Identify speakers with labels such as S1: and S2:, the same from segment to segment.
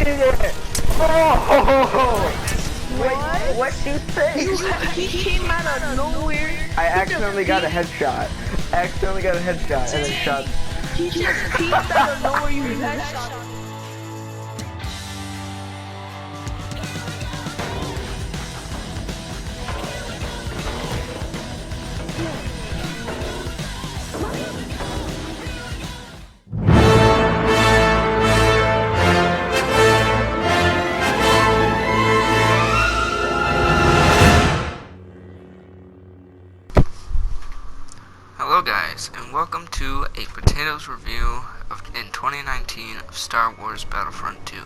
S1: did it! Oh! Wait, what you say?
S2: He came out of nowhere.
S1: I accidentally got a headshot. And then shot.
S2: He just peeked out of nowhere, you headshot.
S3: Hello guys, and welcome to a potatoes review in 2019 of Star Wars Battlefront 2.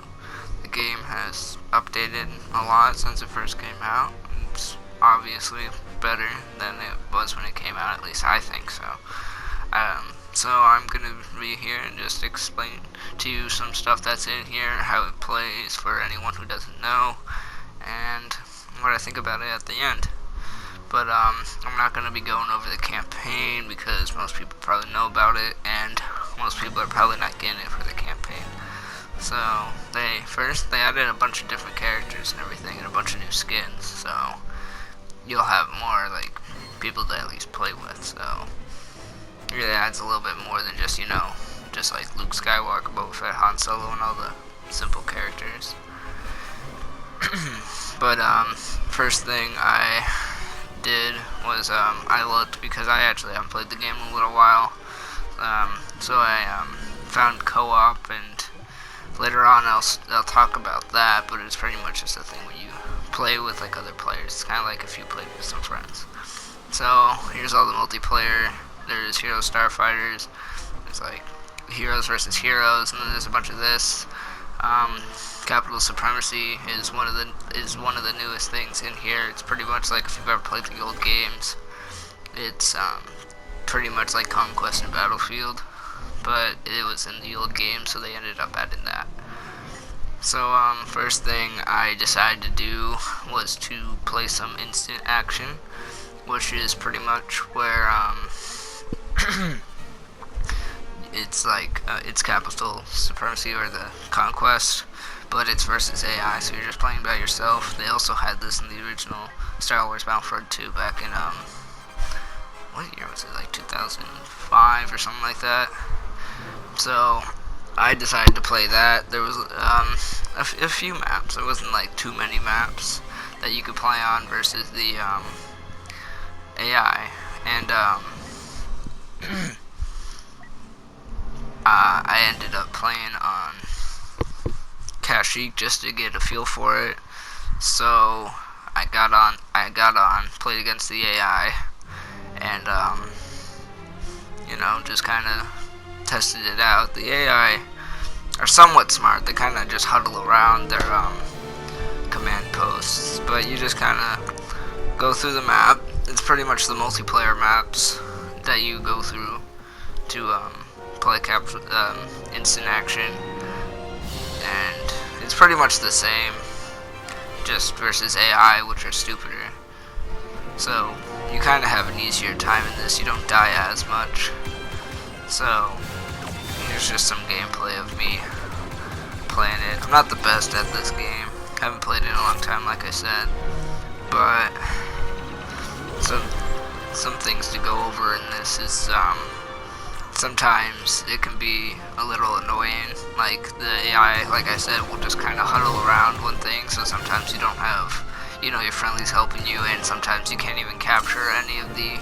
S3: The game has updated a lot since it first came out. It's obviously better than it was when it came out, at least I think so. So I'm going to be here and just explain to you some stuff that's in here, how it plays for anyone who doesn't know, and what I think about it at the end. But I'm not going to be going over the campaign because most people probably know about it, and most people are probably not getting it for the campaign. So they added a bunch of different characters and everything, and a bunch of new skins. So you'll have more like people to at least play with. So it really adds a little bit more than just just like Luke Skywalker, Boba Fett, Han Solo, and all the simple characters. But first thing I did was I looked, because I actually haven't played the game in a little while, so I found co-op, and later on I'll talk about that, but it's pretty much just a thing where you play with like other players. It's kind of like if you played with some friends. So here's all the multiplayer. There's Hero Starfighters, there's like heroes versus heroes, and then there's a bunch of this. Capital Supremacy is one of the newest things in here. It's pretty much like if you've ever played the old games. It's pretty much like Conquest and Battlefield, but it was in the old game, so they ended up adding that. So first thing I decided to do was to play some instant action, which is pretty much where it's like it's Capital Supremacy or the Conquest, but it's versus AI, so you're just playing by yourself. They also had this in the original Star Wars Battlefront 2 back in what year was it, like 2005 or something like that. So I decided to play that. There was a few maps. There wasn't like too many maps that you could play on versus the AI, and I ended up playing on Kashyyyk just to get a feel for it. So I got on, played against the AI, and just kind of tested it out. The AI are somewhat smart. They kind of just huddle around their command posts, but you just kind of go through the map. It's pretty much the multiplayer maps that you go through to play instant action, and it's pretty much the same, just versus AI, which are stupider. So you kind of have an easier time in this. You don't die as much. So here's just some gameplay of me playing it. I'm not the best at this game. Haven't played it in a long time, like I said, but some things to go over in this is sometimes it can be a little annoying. Like the AI, like I said, will just kind of huddle around one thing, so sometimes you don't have, your friendlies helping you, and sometimes you can't even capture any of the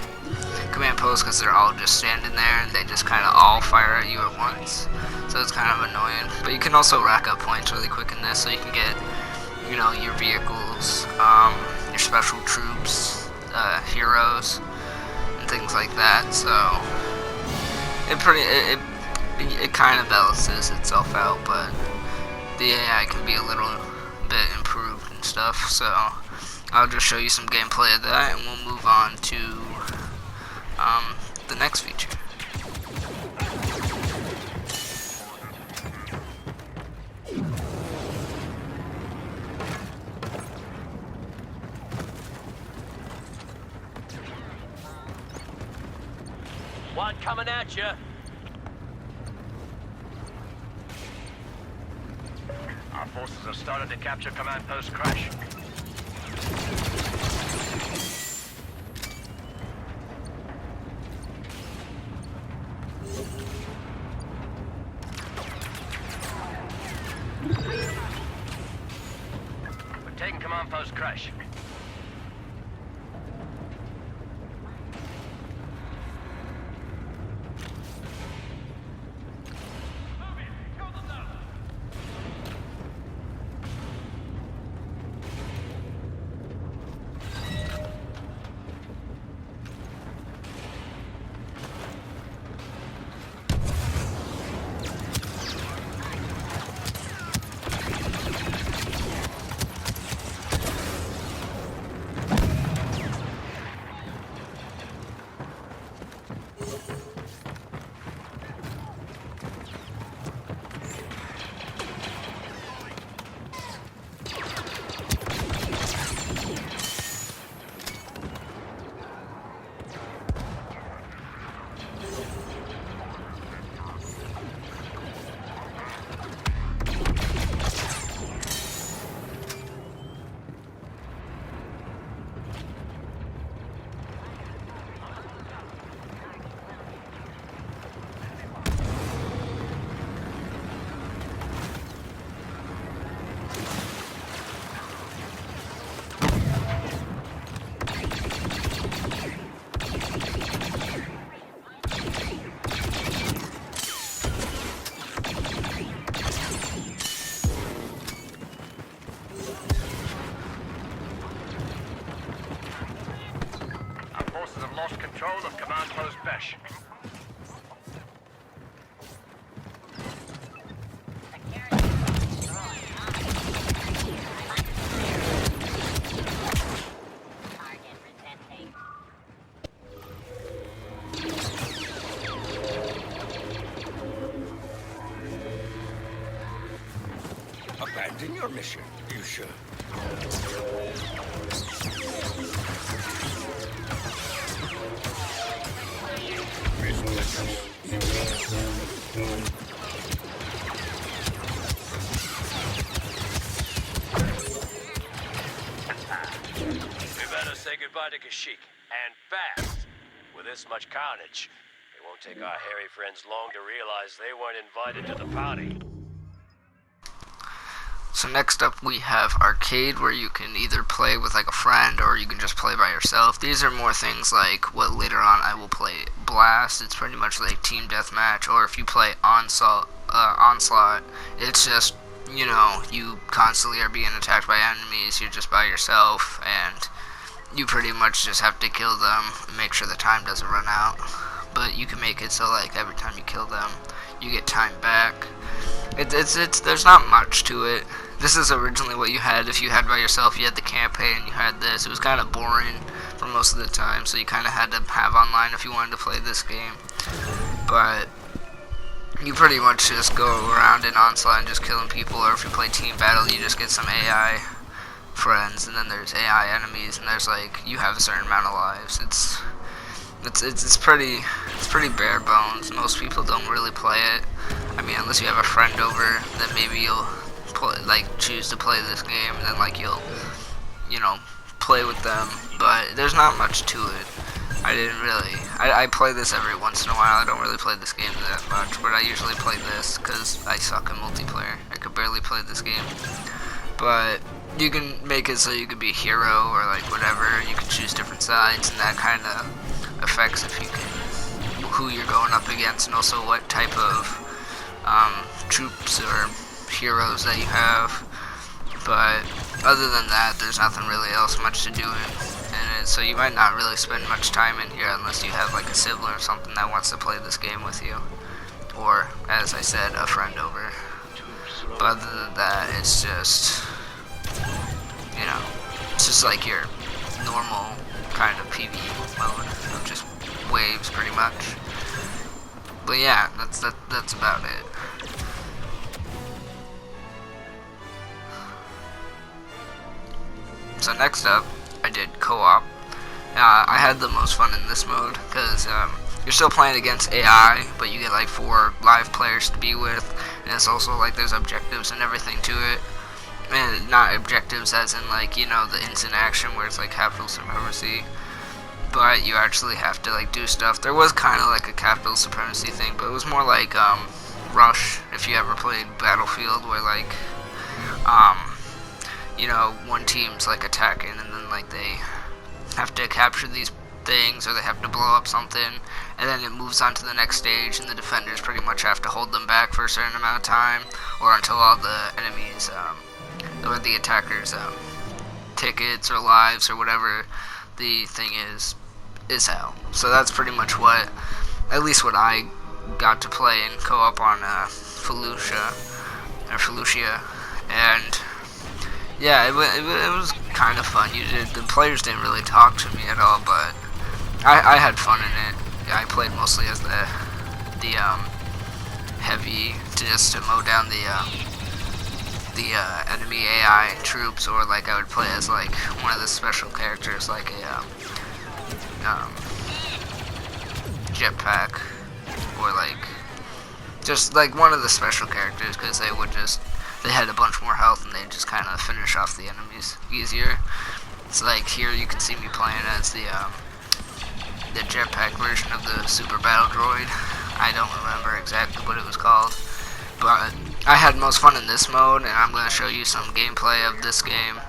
S3: command posts because they're all just standing there and they just kind of all fire at you at once. So it's kind of annoying. But you can also rack up points really quick in this, so you can get, your vehicles, your special troops, heroes, and things like that. So it kind of balances itself out, but the AI can be a little bit improved and stuff. So I'll just show you some gameplay of that, and we'll move on to the next feature.
S4: One coming at you.
S5: A
S4: forces have started to capture command post Crash. We're taking command post Crash. Lost control of command post Besh.
S5: Abandon your mission, you should.
S4: Say goodbye to Kashyyyk, and fast. With this much carnage, it won't take our hairy friends long to realize they weren't invited to the party.
S3: So next up we have arcade, where you can either play with like a friend or you can just play by yourself. These are more things like what later on I will play Blast. It's pretty much like team deathmatch, or if you play Onslaught, it's just, you know, you constantly are being attacked by enemies, you're just by yourself, and you pretty much just have to kill them and make sure the time doesn't run out. But you can make it so like every time you kill them, you get time back. There's not much to it. This is originally what you had. If you had by yourself, you had the campaign, you had this. It was kind of boring for most of the time, so you kind of had to have online if you wanted to play this game. But you pretty much just go around in Onslaught and just killing people, or if you play team battle, you just get some AI friends, and then there's AI enemies, and there's like, you have a certain amount of lives. It's pretty bare bones. Most people don't really play it. I mean, unless you have a friend over, then maybe you'll choose to play this game, and then like you'll, you know, play with them. But there's not much to it. I play this every once in a while. I don't really play this game that much, but I usually play this because I suck in multiplayer. I could barely play this game. But you can make it so you could be a hero or like whatever. You can choose different sides, and that kind of affects if you can, who you're going up against, and also what type of troops or heroes that you have. But other than that, there's nothing really else much to do in it, so you might not really spend much time in here unless you have like a sibling or something that wants to play this game with you, or, as I said, a friend over. But other than that, it's just, you know, it's just like your normal kind of PvE mode of just waves, pretty much. But yeah, that's about it. So next up, I did co-op. I had the most fun in this mode because you're still playing against AI, but you get like 4 live players to be with, and it's also like there's objectives and everything to it. and not objectives as in like, you know, the instant action where it's like capital supremacy, but you actually have to like do stuff. There was kind of like a capital supremacy thing, but it was more like Rush, if you ever played Battlefield, where like you know, one team's like attacking and then like they have to capture these things, or they have to blow up something, and then it moves on to the next stage, and the defenders pretty much have to hold them back for a certain amount of time, or until all the enemies or the attackers tickets or lives or whatever the thing is out. So that's pretty much what, at least what I got to play in co-op on Fallujah, and yeah, it was kind of fun. The players didn't really talk to me at all, but I had fun in it. I played mostly as the heavy, just to mow down the enemy AI troops, or like I would play as like one of the special characters, like a jetpack, or like just like one of the special characters, because they had a bunch more health and they just kind of finish off the enemies easier. It's like here you can see me playing as the jetpack version of the super battle droid. I don't remember exactly what it was called, but I had most fun in this mode, and I'm going to show you some gameplay of this game,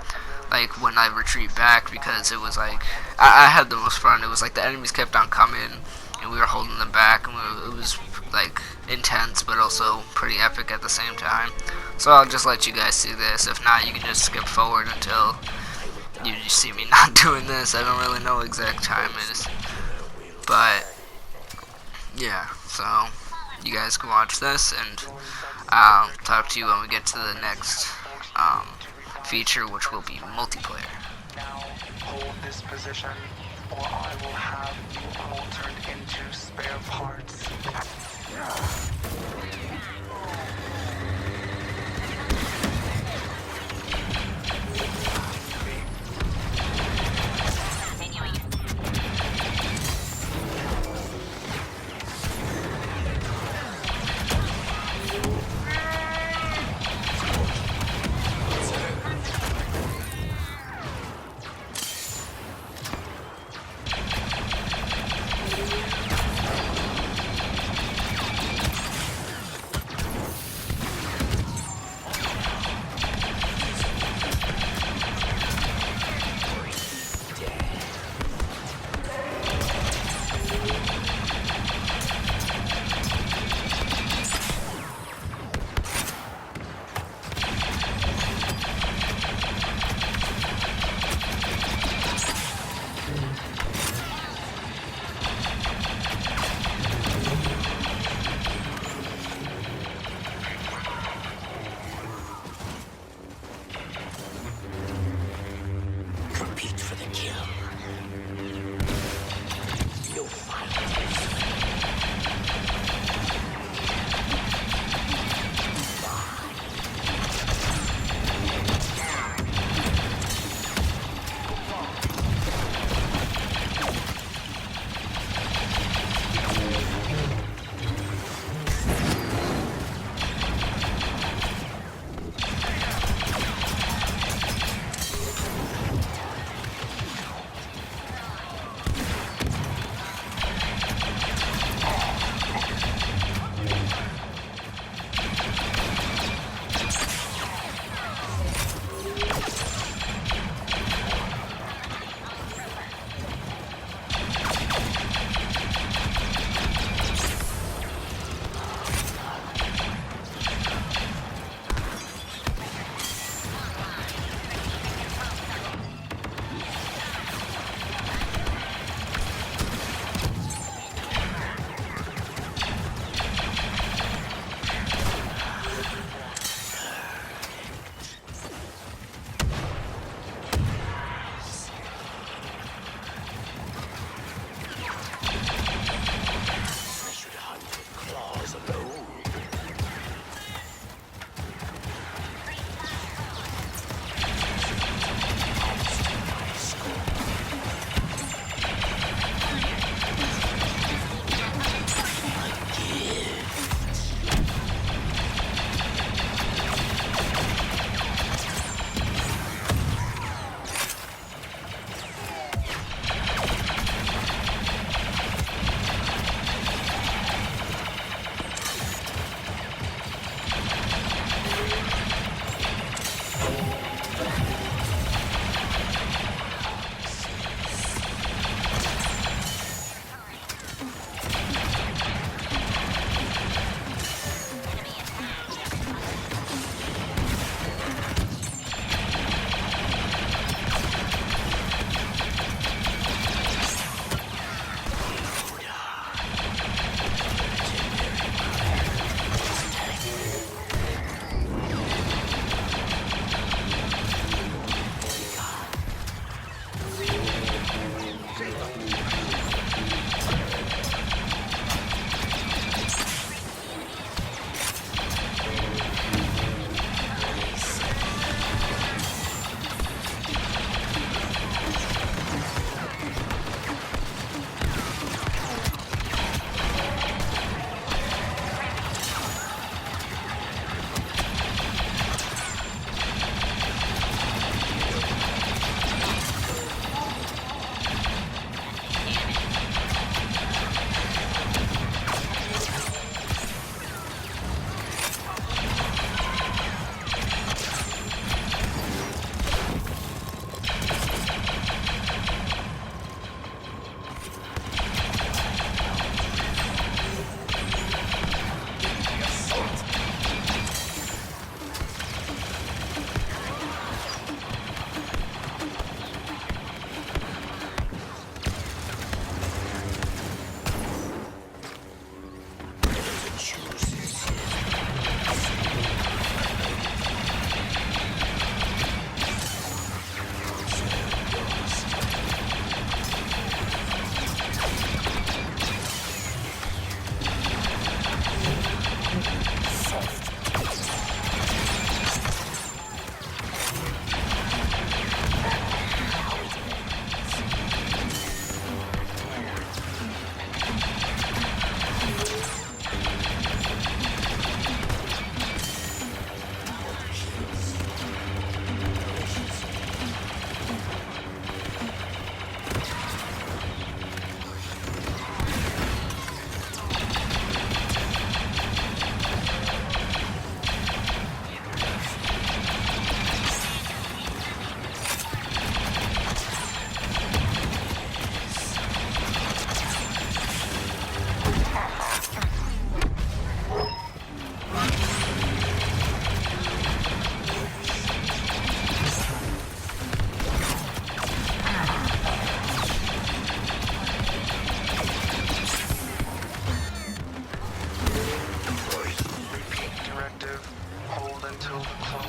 S3: like when I retreat back, because it was like I had the most fun. It was like the enemies kept on coming and we were holding them back, and it was like intense but also pretty epic at the same time. So I'll just let you guys see this. If not, you can just skip forward until you see me not doing this. I don't really know exact time it is, but yeah, so you guys can watch this, and I'll talk to you when we get to the next feature, which will be multiplayer.
S6: Now hold this position, or I will have you all turned into spare parts.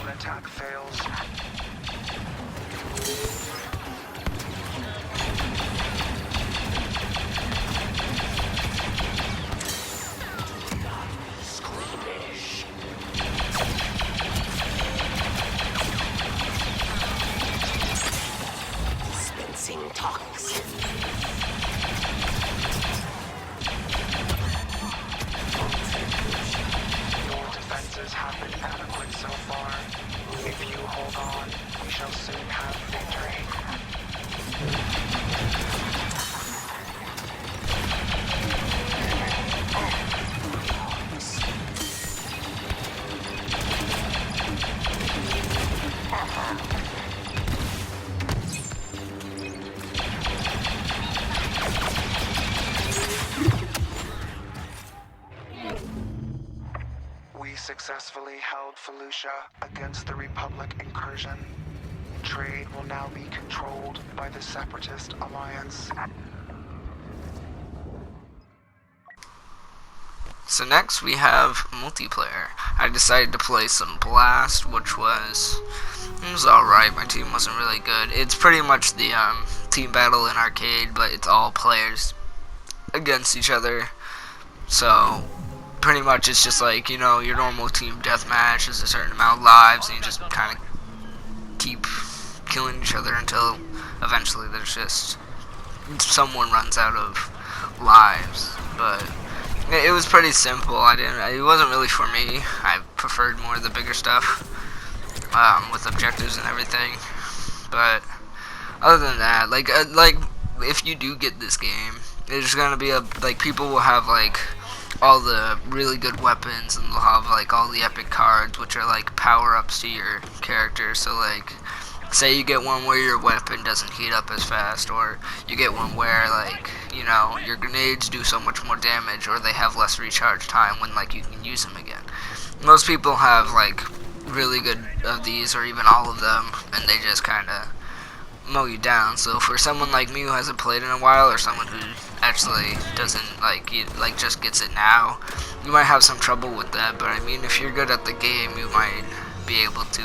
S6: an attack fails.
S4: Squeamish. Dispensing toxin.
S6: Your defenses have been adequate so far. If you hold on, we shall soon have victory. We successfully held Fallujah against the Republic incursion. Trade will now be controlled by the Separatist Alliance.
S3: So next we have multiplayer. I decided to play some Blast, which was alright. My team wasn't really good. It's pretty much the team battle in arcade, but it's all players against each other. So pretty much it's just like, you know, your normal team deathmatch is a certain amount of lives, and you just kind of keep killing each other until eventually there's just someone runs out of lives. But it was pretty simple. It wasn't really for me. I preferred more of the bigger stuff with objectives and everything. But other than that, like if you do get this game, there's gonna be people will have like all the really good weapons, and they'll have like all the epic cards, which are like power-ups to your character. So like, say you get one where your weapon doesn't heat up as fast, or you get one where, like, you know, your grenades do so much more damage, or they have less recharge time when like you can use them again. Most people have like really good of these, or even all of them, and they just kind of mow you down. So for someone like me who hasn't played in a while, or someone who actually doesn't just gets it now, you might have some trouble with that. But I mean, if you're good at the game, you might be able to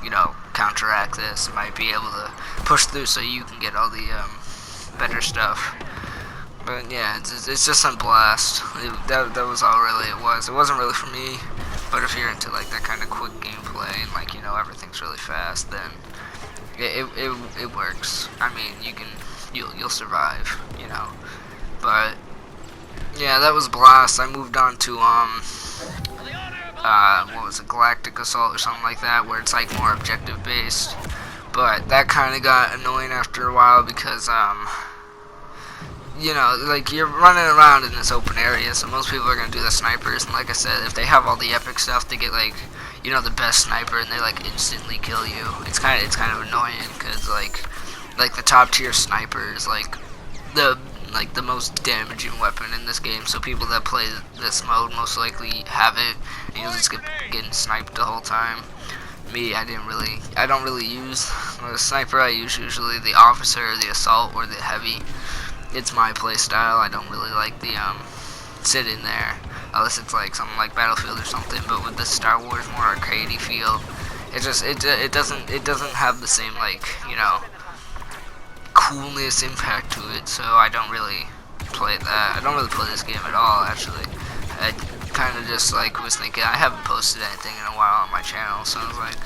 S3: you know, counteract this. You might be able to push through so you can get all the better stuff. But yeah, it's just some Blast. That was all really it was. It wasn't really for me, but if you're into like that kind of quick gameplay and like, you know, everything's really fast, then it works. I mean, you'll survive, you know. But yeah, that was Blast. I moved on to what was it, Galactic Assault or something like that, where it's like more objective based. But that kind of got annoying after a while because you know, like, you're running around in this open area, so most people are gonna do the snipers. And like I said, if they have all the epic stuff, they get like, you know, the best sniper, and they like instantly kill you. It's kind of annoying because like the top tier sniper is like the most damaging weapon in this game. So people that play this mode most likely have it, and you'll just get getting sniped the whole time. Me, I don't really use the sniper. I use usually the officer, the assault, or the heavy. It's my play style. I don't really like the sit in there unless it's like something like Battlefield or something. But with the Star Wars more arcadey feel, it doesn't have the same, like, you know, coolness impact to it. So I don't really play that. I don't really play this game at all, actually. I kind of just like was thinking, I haven't posted anything in a while on my channel, so I was like,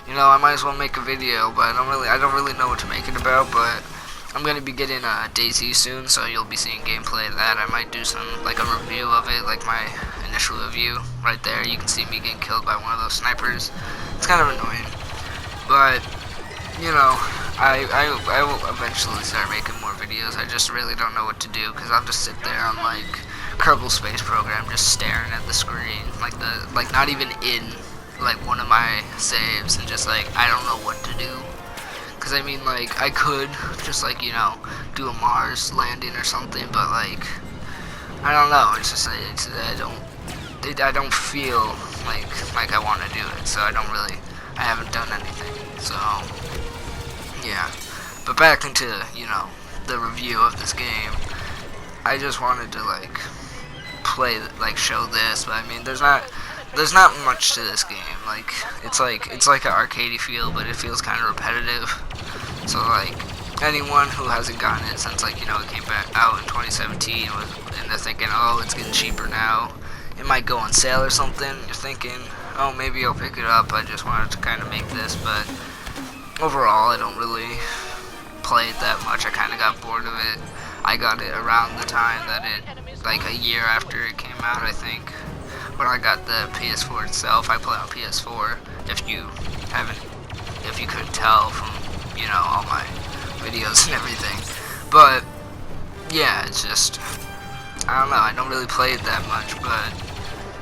S3: you know, I might as well make a video. But I don't really know what to make it about. But I'm gonna be getting DayZ soon, so you'll be seeing gameplay of that. I might do some, like, a review of it, like my initial review right there. You can see me getting killed by one of those snipers. It's kind of annoying, but you know, I will eventually start making more videos. I just really don't know what to do, because I'll just sit there on like Kerbal Space Program, just staring at the screen, like not even in like one of my saves, and just like, I don't know what to do. Because I mean, like, I could just, like, you know, do a Mars landing or something, but like, I don't know. It's just I don't feel like I want to do it. So I haven't done anything. So yeah. But back into, you know, the review of this game. I just wanted to like play, like, show this, but I mean, there's not there's not much to this game. Like it's like an arcadey feel, but it feels kind of repetitive. So like anyone who hasn't gotten it since like, you know, it came back out in 2017 and they're thinking, oh, it's getting cheaper now, it might go on sale or something. You're thinking, oh, maybe I'll pick it up. I just wanted to kind of make this, but overall I don't really play it that much. I kind of got bored of it. I got it around the time that it, like a year after it came out, I think. When I got the PS4 itself, I play on PS4. If you couldn't tell from, you know, all my videos and everything. But yeah, it's just, I don't know. I don't really play it that much, but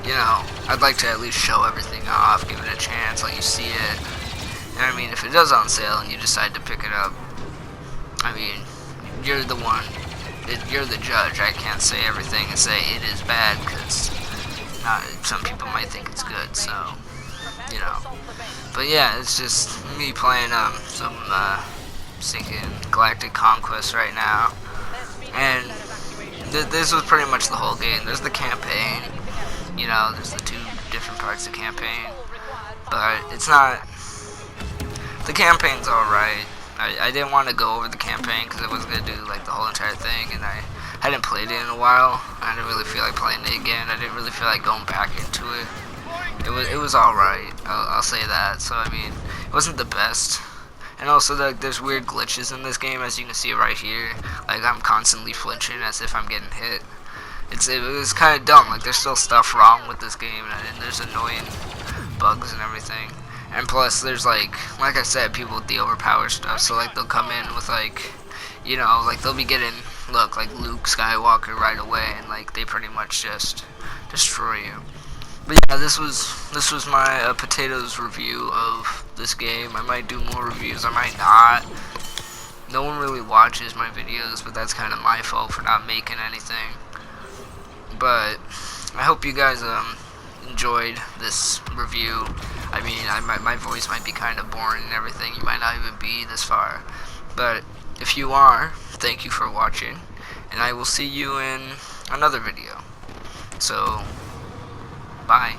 S3: you know, I'd like to at least show everything off, give it a chance, let you see it. And I mean, if it does on sale and you decide to pick it up, I mean, you're the one. You're the judge. I can't say everything and say it is bad, because some people might think it's good, so, you know. But yeah, it's just me playing some sinking Galactic Conquest right now, and this was pretty much the whole game. There's the campaign, you know, there's the 2 different parts of the campaign, but it's not, the campaign's alright. I didn't want to go over the campaign because I was going to do like the whole entire thing, and I hadn't played it in a while. I didn't really feel like playing it again. I didn't really feel like going back into it. It was alright, I'll say that. So I mean, it wasn't the best. And also there's weird glitches in this game, as you can see right here. Like I'm constantly flinching as if I'm getting hit. It was kind of dumb. Like there's still stuff wrong with this game, and there's annoying bugs and everything. And plus, there's like I said, people with the overpowered stuff. So like they'll come in with like, you know, like they'll be getting, look, like Luke Skywalker right away, and like they pretty much just destroy you. But yeah, this was my potatoes review of this game. I might do more reviews, I might not. No one really watches my videos, but that's kind of my fault for not making anything. But I hope you guys enjoyed this review. I mean, my voice might be kind of boring and everything. You might not even be this far. But if you are, thank you for watching. And I will see you in another video. So, bye.